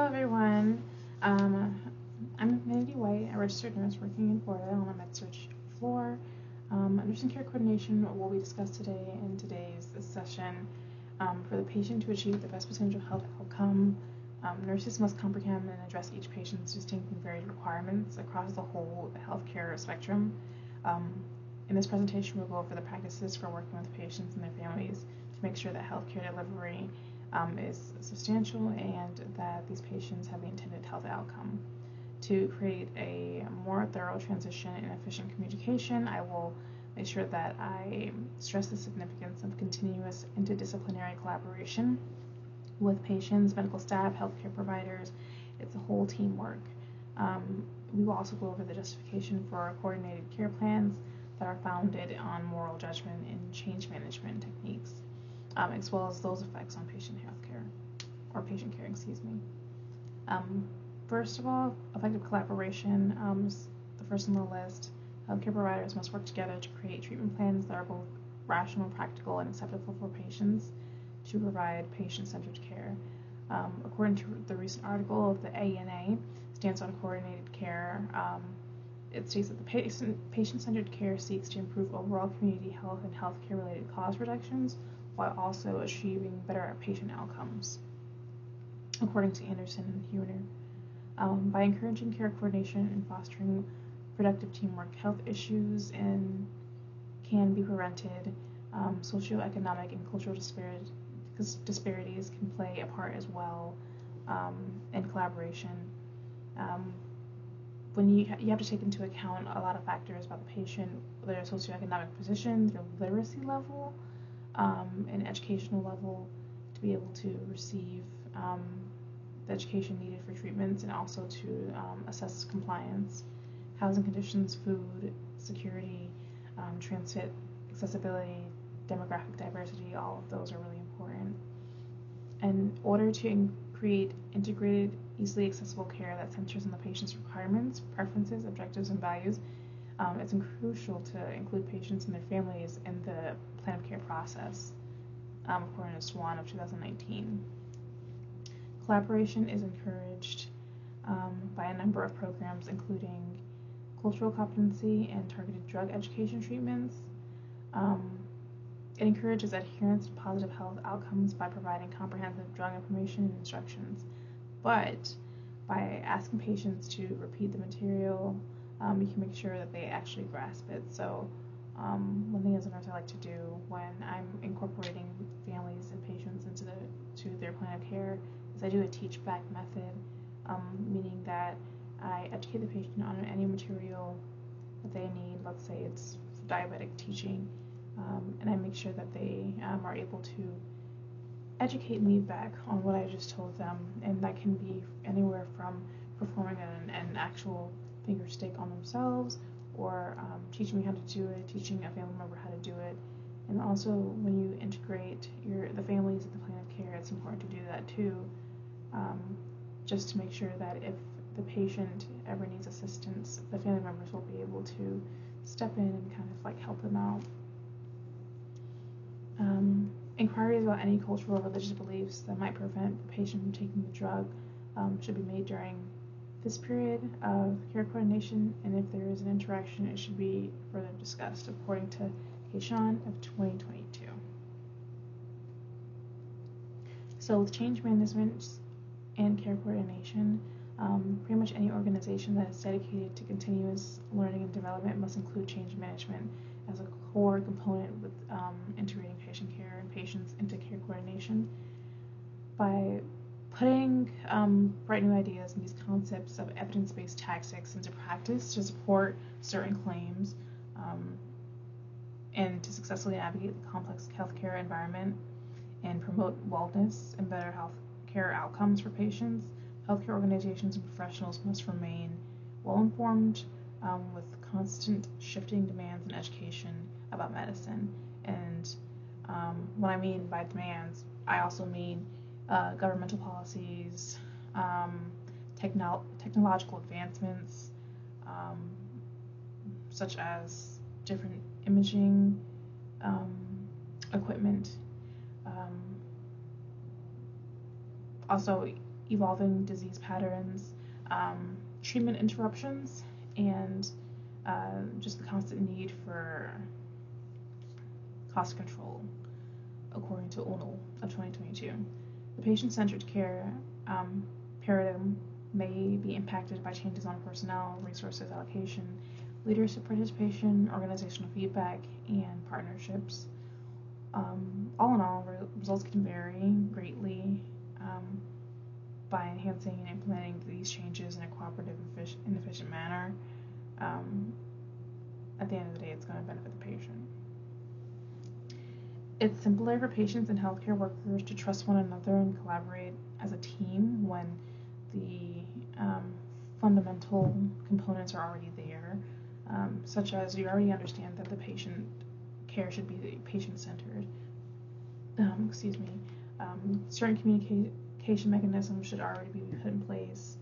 everyone. Um, I'm Infinity White, a registered nurse working in Florida on the med-surg floor. Nursing care coordination will be discussed today in today's session. For the patient to achieve the best potential health outcome, nurses must comprehend and address each patient's distinct and varied requirements across the whole healthcare spectrum. Um, in this presentation, we'll go over the practices for working with patients and their families to make sure that healthcare delivery is substantial and that these patients have the intended health outcome. To create a more thorough transition and efficient communication, I will make sure that I stress the significance of continuous interdisciplinary collaboration with patients, medical staff, healthcare providers. It's a whole teamwork. We will also go over the justification for coordinated care plans that are founded on moral judgment and change management techniques, as well as those effects on patient healthcare, or patient care, excuse me. First of all, effective collaboration is the first on the list. Healthcare providers must work together to create treatment plans that are both rational, practical, and acceptable for patients to provide patient-centered care. According to the recent article of the ANA, Stance on Coordinated Care, it states that the patient-centered care seeks to improve overall community health and healthcare-related cost reductions while also achieving better patient outcomes, according to Anderson and Huner. By encouraging care coordination and fostering productive teamwork, health issues can be prevented. Socioeconomic and cultural disparities can play a part as well in collaboration. When you have to take into account a lot of factors about the patient, their socioeconomic position, their literacy level, and educational level to be able to receive the education needed for treatments, and also to assess compliance, housing conditions, food security, transit accessibility, demographic diversity. All of those are really important. In order to create integrated, easily accessible care that centers on the patient's requirements, preferences, objectives, and values, it's crucial to include patients and their families in the plan of care process, according to Swan of 2019. Collaboration is encouraged by a number of programs, including cultural competency and targeted drug education treatments. It encourages adherence to positive health outcomes by providing comprehensive drug information and instructions. But by asking patients to repeat the material, you can make sure that they actually grasp it. So one thing as a nurse I like to do when I'm incorporating families and patients into their plan of care is I do a teach back method, meaning that I educate the patient on any material that they need. Let's say it's diabetic teaching, and I make sure that they are able to educate me back on what I just told them, and that can be anywhere from performing an actual finger stick on themselves, or teaching me how to do it, teaching a family member how to do it. And also, when you integrate the families in the plan of care, it's important to do that too, just to make sure that if the patient ever needs assistance, the family members will be able to step in and kind of like help them out. Inquiries about any cultural or religious beliefs that might prevent the patient from taking the drug should be made during this period of care coordination, and if there is an interaction, it should be further discussed, according to Keishan of 2022. So with change management and care coordination, pretty much any organization that is dedicated to continuous learning and development must include change management as a core component with integrating patient care and patients into care coordination. By putting bright new ideas and these concepts of evidence-based tactics into practice to support certain claims and to successfully navigate the complex healthcare environment and promote wellness and better healthcare outcomes for patients, healthcare organizations and professionals must remain well-informed with constant shifting demands and education about medicine. And what I mean by demands, I also mean governmental policies, technological advancements, such as different imaging equipment. Also, evolving disease patterns, treatment interruptions, and just the constant need for cost control, according to UNO of 2022. The patient-centered care paradigm may be impacted by changes on personnel, resources allocation, leadership participation, organizational feedback, and partnerships. All in all, results can vary greatly by enhancing and implementing these changes in a cooperative and efficient manner. At the end of the day, it's going to benefit the patient. It's simpler for patients and healthcare workers to trust one another and collaborate as a team when the fundamental components are already there, such as you already understand that the patient care should be patient-centered. Certain communication mechanisms should already be put in place,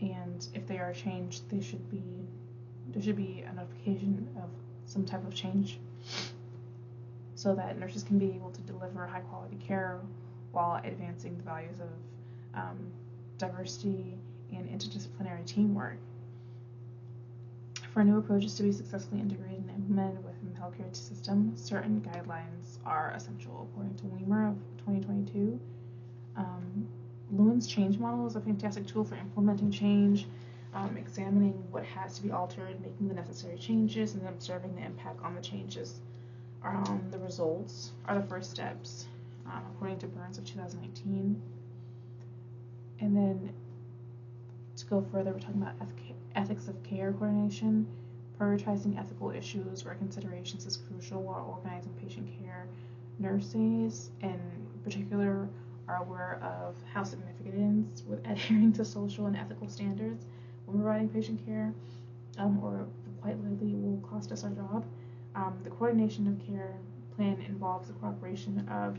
and if they are changed, there should be a notification of some type of change, so that nurses can be able to deliver high-quality care while advancing the values of diversity and interdisciplinary teamwork. For new approaches to be successfully integrated and implemented within the healthcare system, certain guidelines are essential, according to Weimer of 2022. Lewin's change model is a fantastic tool for implementing change, examining what has to be altered, making the necessary changes, and then observing the impact on the changes. The results are the first steps, according to Burns of 2019. And then to go further, we're talking about ethics of care coordination. Prioritizing ethical issues or considerations is crucial while organizing patient care. Nurses, in particular, are aware of how significant it is with adhering to social and ethical standards when providing patient care, or quite likely will cost us our job. The coordination of care plan involves the cooperation of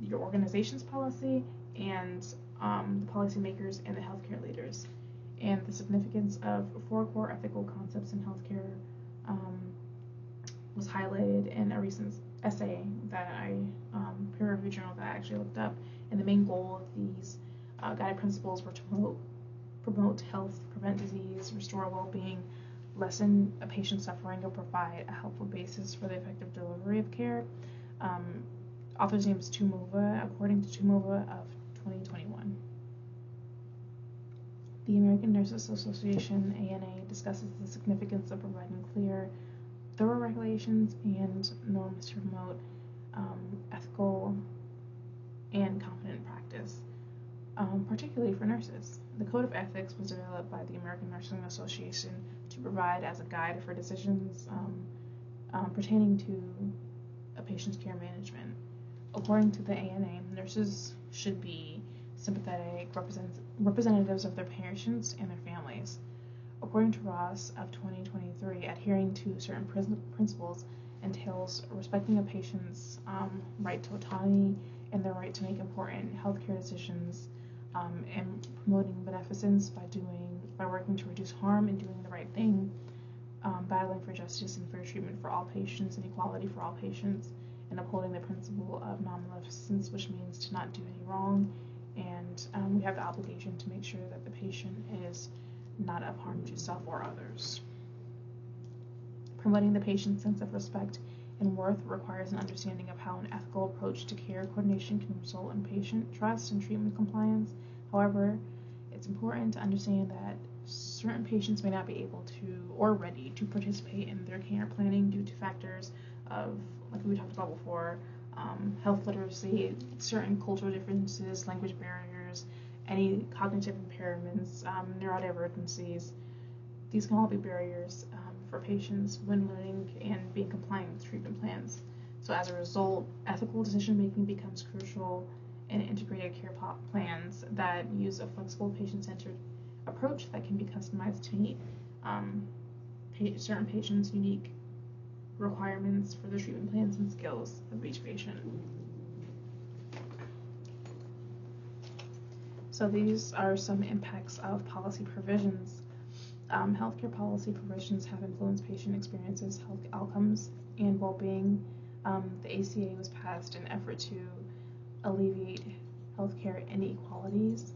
your organization's policy and the policymakers and the healthcare leaders. And the significance of 4 core ethical concepts in healthcare was highlighted in a recent essay that peer-reviewed journal that I actually looked up. And the main goal of these guiding principles were to promote health, prevent disease, restore well-being, lessen a patient's suffering, or provide a helpful basis for the effective delivery of care. Author's name is Tumova, according to Tumova of 2021. The American Nurses Association, ANA, discusses the significance of providing clear, thorough regulations and norms to promote ethical and confident practice, particularly for nurses. The Code of Ethics was developed by the American Nursing Association to provide as a guide for decisions pertaining to a patient's care management. According to the ANA, nurses should be sympathetic representatives of their patients and their families. According to Ross of 2023, adhering to certain principles entails respecting a patient's right to autonomy and their right to make important healthcare decisions, and promoting beneficence by working to reduce harm and doing the right thing, battling for justice and fair treatment for all patients and equality for all patients, and upholding the principle of non-maleficence, which means to not do any wrong. And we have the obligation to make sure that the patient is not of harm to self or others. Promoting the patient's sense of respect and worth requires an understanding of how an ethical approach to care coordination can result in patient trust and treatment compliance. However, it's important to understand that certain patients may not be able to or ready to participate in their care planning due to factors of, like we talked about before, health literacy, certain cultural differences, language barriers, any cognitive impairments, neurodivergencies. These can all be barriers for patients when learning and being compliant with treatment plans. So as a result, ethical decision-making becomes crucial in integrated care plans that use a flexible patient-centered approach that can be customized to meet certain patients' unique requirements for the treatment plans and skills of each patient. So these are some impacts of policy provisions. Healthcare policy provisions have influenced patient experiences, health outcomes, and well-being. The ACA was passed in an effort to alleviate healthcare inequalities,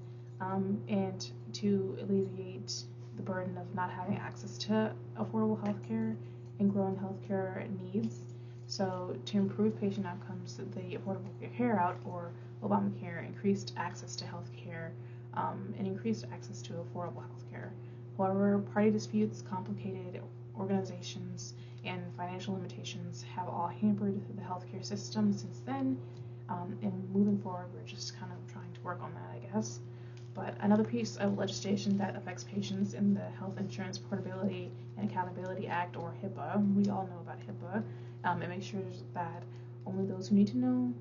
and to alleviate the burden of not having access to affordable healthcare and growing healthcare needs. So, to improve patient outcomes, the Affordable Care Act, or Obamacare, increased access to healthcare and increased access to affordable healthcare. However, party disputes, complicated organizations, and financial limitations have all hampered the healthcare system since then. And moving forward, we're just kind of trying to work on that, I guess. But another piece of legislation that affects patients in the Health Insurance Portability and Accountability Act, or HIPAA, we all know about HIPAA. It makes sure that only those who need to know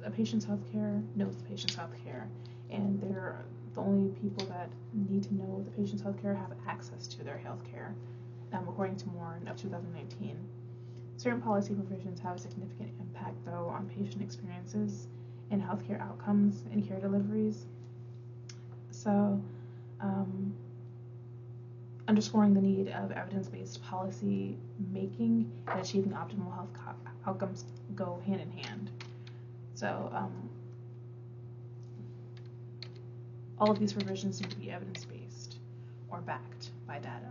a patient's health care knows the patient's health care, and they're the only people that need to know the patient's health care have access to their health care, according to Warren of 2019. Certain policy provisions have a significant impact, though, on patient experiences and healthcare outcomes and care deliveries. So, underscoring the need of evidence-based policy making and achieving optimal health outcomes go hand in hand. So, all of these provisions need to be evidence-based or backed by data.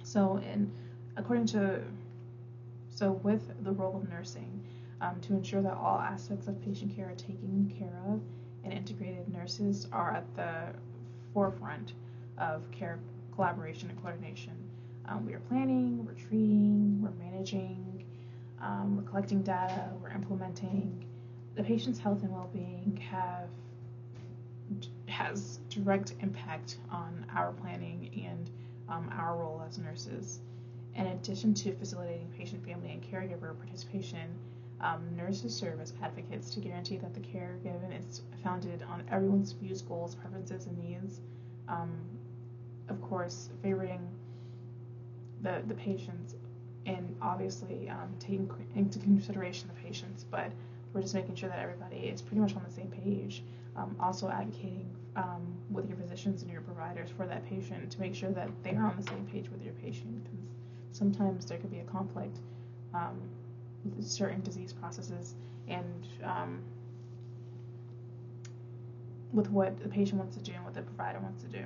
So, with the role of nursing, to ensure that all aspects of patient care are taken care of, and integrated nurses are at the forefront of care collaboration and coordination. We are planning, we're treating, we're managing, we're collecting data, we're implementing. The patient's health and well-being has direct impact on our planning and our role as nurses. In addition to facilitating patient, family, and caregiver participation, nurses serve as advocates to guarantee that the care given is founded on everyone's views, goals, preferences, and needs. Of course, favoring the patients, and obviously taking into consideration the patients, but we're just making sure that everybody is pretty much on the same page. Also advocating with your physicians and your providers for that patient to make sure that they are on the same page with your patient, because sometimes there could be a conflict with certain disease processes and with what the patient wants to do and what the provider wants to do.